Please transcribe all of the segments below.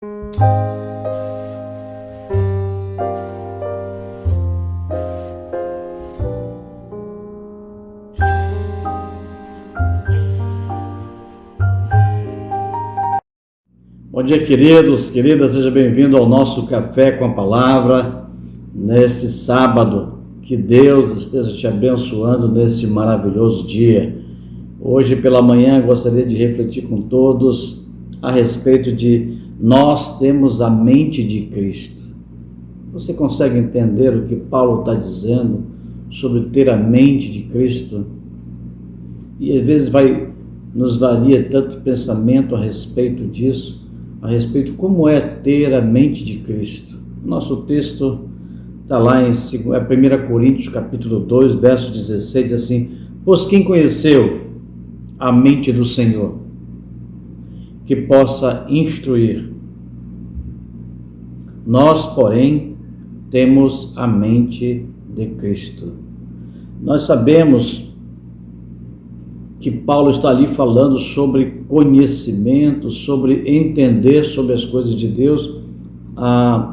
Bom dia, queridos, queridas, seja bem-vindo ao nosso Café com a Palavra, nesse sábado. Que Deus esteja te abençoando nesse maravilhoso dia. Hoje pela manhã gostaria de refletir com todos a respeito de nós temos a mente de Cristo. Você consegue entender o que Paulo está dizendo sobre ter a mente de Cristo? E às vezes nos varia tanto pensamento a respeito disso, a respeito como é ter a mente de Cristo. Nosso texto está lá em 1 Coríntios capítulo 2, verso 16, diz assim: pois quem conheceu a mente do Senhor, que possa instruir? Nós, porém, temos a mente de Cristo. Nós sabemos que Paulo está ali falando sobre conhecimento, sobre entender sobre as coisas de Deus.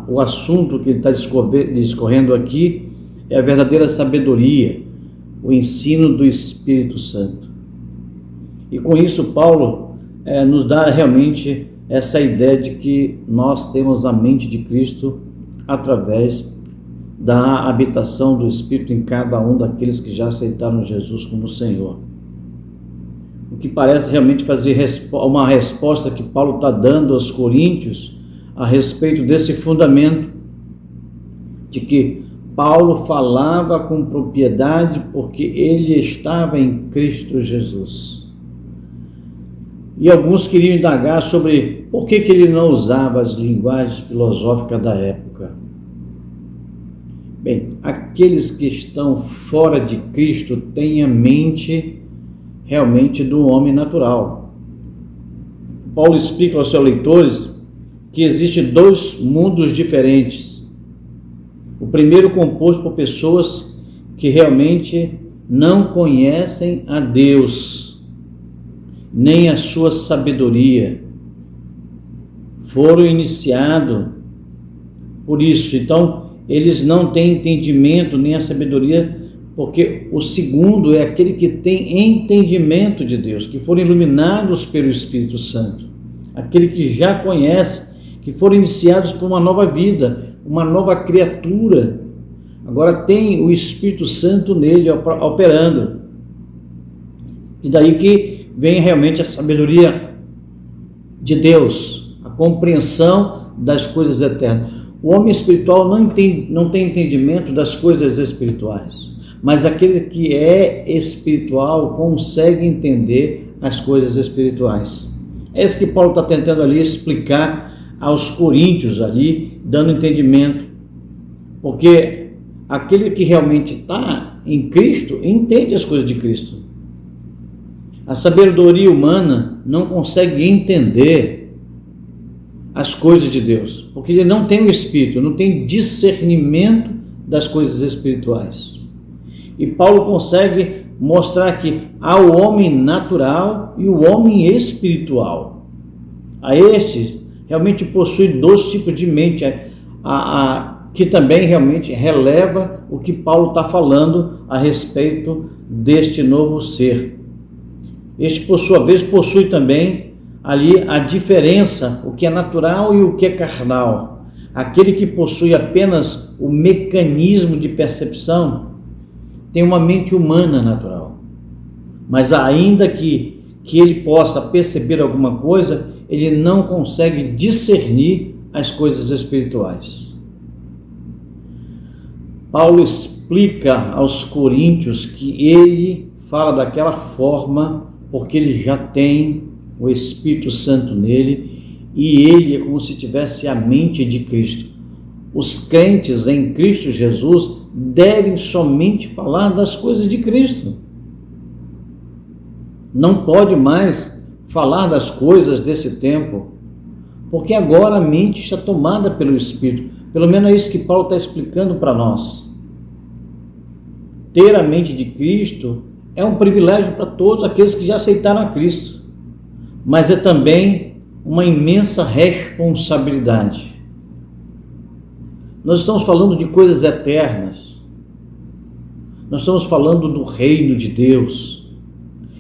O assunto que ele está discorrendo aqui é a verdadeira sabedoria, o ensino do Espírito Santo. E com isso Paulo nos dá realmente essa ideia de que nós temos a mente de Cristo através da habitação do Espírito em cada um daqueles que já aceitaram Jesus como Senhor. O que parece realmente fazer uma resposta que Paulo está dando aos coríntios a respeito desse fundamento de que Paulo falava com propriedade porque ele estava em Cristo Jesus. E alguns queriam indagar sobre por que ele não usava as linguagens filosóficas da época. Bem, aqueles que estão fora de Cristo têm a mente realmente do homem natural. Paulo explica aos seus leitores que existem dois mundos diferentes. O primeiro composto por pessoas que realmente não conhecem a Deus, nem a sua sabedoria. Foram iniciados por isso. Então, eles não têm entendimento nem a sabedoria, porque o segundo é aquele que tem entendimento de Deus, que foram iluminados pelo Espírito Santo, aquele que já conhece, que foram iniciados por uma nova vida, uma nova criatura. Agora tem o Espírito Santo nele operando. E daí que vem realmente a sabedoria de Deus, a compreensão das coisas eternas. O homem espiritual não tem entendimento das coisas espirituais, mas aquele que é espiritual consegue entender as coisas espirituais. É isso que Paulo está tentando ali explicar aos coríntios ali, dando entendimento, porque aquele que realmente está em Cristo entende as coisas de Cristo. A sabedoria humana não consegue entender as coisas de Deus, porque ele não tem o Espírito, não tem discernimento das coisas espirituais. E Paulo consegue mostrar que há o homem natural e o homem espiritual. A estes realmente possui dois tipos de mente, que também realmente releva o que Paulo está falando a respeito deste novo ser. Este, por sua vez, possui também ali a diferença, o que é natural e o que é carnal. Aquele que possui apenas o mecanismo de percepção tem uma mente humana natural, mas ainda que ele possa perceber alguma coisa, ele não consegue discernir as coisas espirituais. Paulo explica aos coríntios que ele fala daquela forma porque ele já tem o Espírito Santo nele e ele é como se tivesse a mente de Cristo. Os crentes em Cristo Jesus devem somente falar das coisas de Cristo. Não pode mais falar das coisas desse tempo, porque agora a mente está tomada pelo Espírito. Pelo menos é isso que Paulo está explicando para nós. Ter a mente de Cristo é um privilégio para todos aqueles que já aceitaram a Cristo, mas é também uma imensa responsabilidade. Nós estamos falando de coisas eternas. Nós estamos falando do reino de Deus.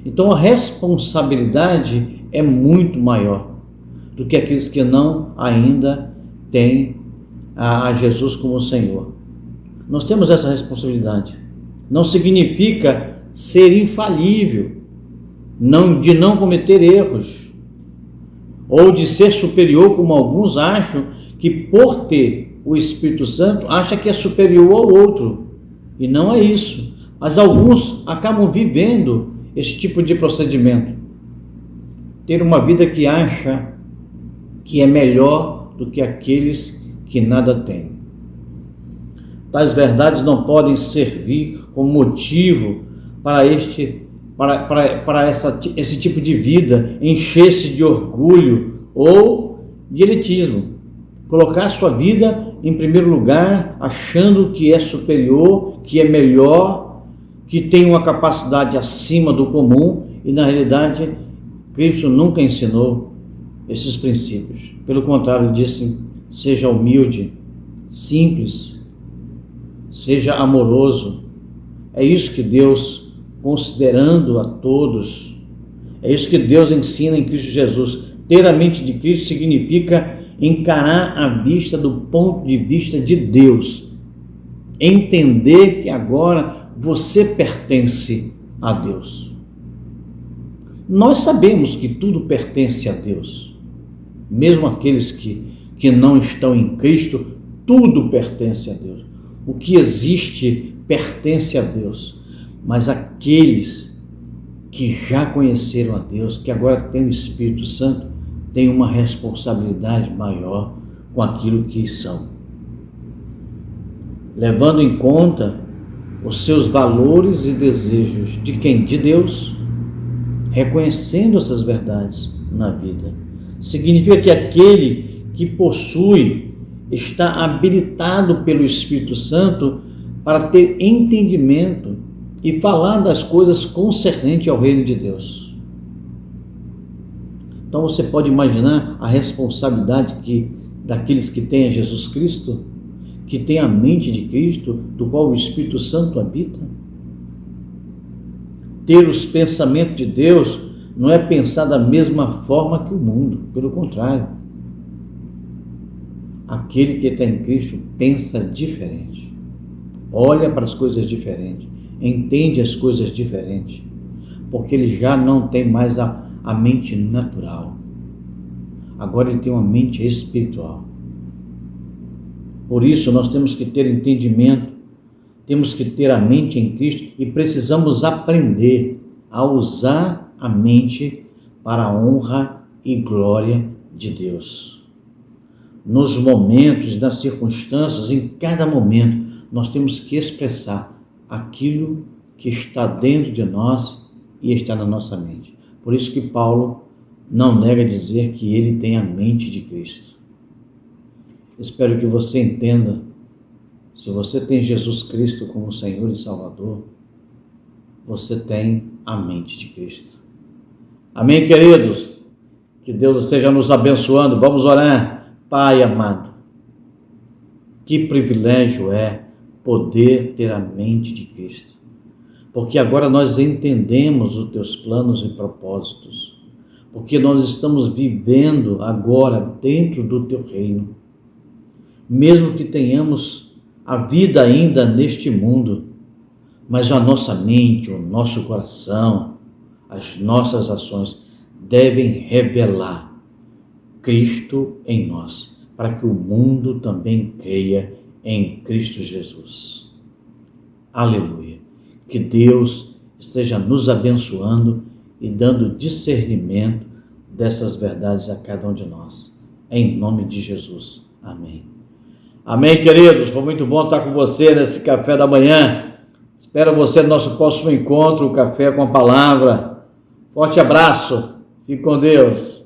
Então a responsabilidade é muito maior do que aqueles que não ainda têm a Jesus como Senhor. Nós temos essa responsabilidade. Não significa ser infalível, de não cometer erros, ou de ser superior, como alguns acham, que por ter o Espírito Santo, acha que é superior ao outro. E não é isso. Mas alguns acabam vivendo esse tipo de procedimento. Ter uma vida que acha que é melhor do que aqueles que nada têm. Tais verdades não podem servir como motivo para esse tipo de vida encher-se de orgulho ou de elitismo. Colocar sua vida em primeiro lugar, achando que é superior, que é melhor, que tem uma capacidade acima do comum, e na realidade Cristo nunca ensinou esses princípios. Pelo contrário, ele disse: seja humilde, simples, seja amoroso. É isso que Deus, considerando a todos, é isso que Deus ensina em Cristo Jesus. Ter a mente de Cristo significa encarar a vista do ponto de vista de Deus. Entender que agora você pertence a Deus. Nós sabemos que tudo pertence a Deus. Mesmo aqueles que não estão em Cristo, tudo pertence a Deus. O que existe pertence a Deus. Mas aqueles que já conheceram a Deus, que agora têm o Espírito Santo, têm uma responsabilidade maior com aquilo que são. Levando em conta os seus valores e desejos de quem? De Deus, reconhecendo essas verdades na vida. Significa que aquele que possui está habilitado pelo Espírito Santo para ter entendimento e falar das coisas concernentes ao reino de Deus. Então você pode imaginar a responsabilidade daqueles que têm a Jesus Cristo, que têm a mente de Cristo, do qual o Espírito Santo habita. Ter os pensamentos de Deus não é pensar da mesma forma que o mundo, pelo contrário. Aquele que está em Cristo pensa diferente, olha para as coisas diferentes, entende as coisas diferentes, porque ele já não tem mais a mente natural. Agora ele tem uma mente espiritual. Por isso nós temos que ter entendimento, temos que ter a mente em Cristo e precisamos aprender a usar a mente para a honra e glória de Deus. Nos momentos, nas circunstâncias, em cada momento, nós temos que expressar aquilo que está dentro de nós e está na nossa mente. Por isso que Paulo não nega dizer que ele tem a mente de Cristo. Espero que você entenda, se você tem Jesus Cristo como Senhor e Salvador, você tem a mente de Cristo. Amém, queridos? Que Deus esteja nos abençoando. Vamos orar. Pai amado, que privilégio é poder ter a mente de Cristo, porque agora nós entendemos os teus planos e propósitos, porque nós estamos vivendo agora dentro do teu reino. Mesmo que tenhamos a vida ainda neste mundo, mas a nossa mente, o nosso coração, as nossas ações devem revelar Cristo em nós, para que o mundo também creia em Cristo Jesus. Aleluia. Que Deus esteja nos abençoando e dando discernimento dessas verdades a cada um de nós. Em nome de Jesus. Amém. Amém, queridos. Foi muito bom estar com você nesse café da manhã. Espero você no nosso próximo encontro, o Café com a Palavra. Forte abraço. Fique com Deus.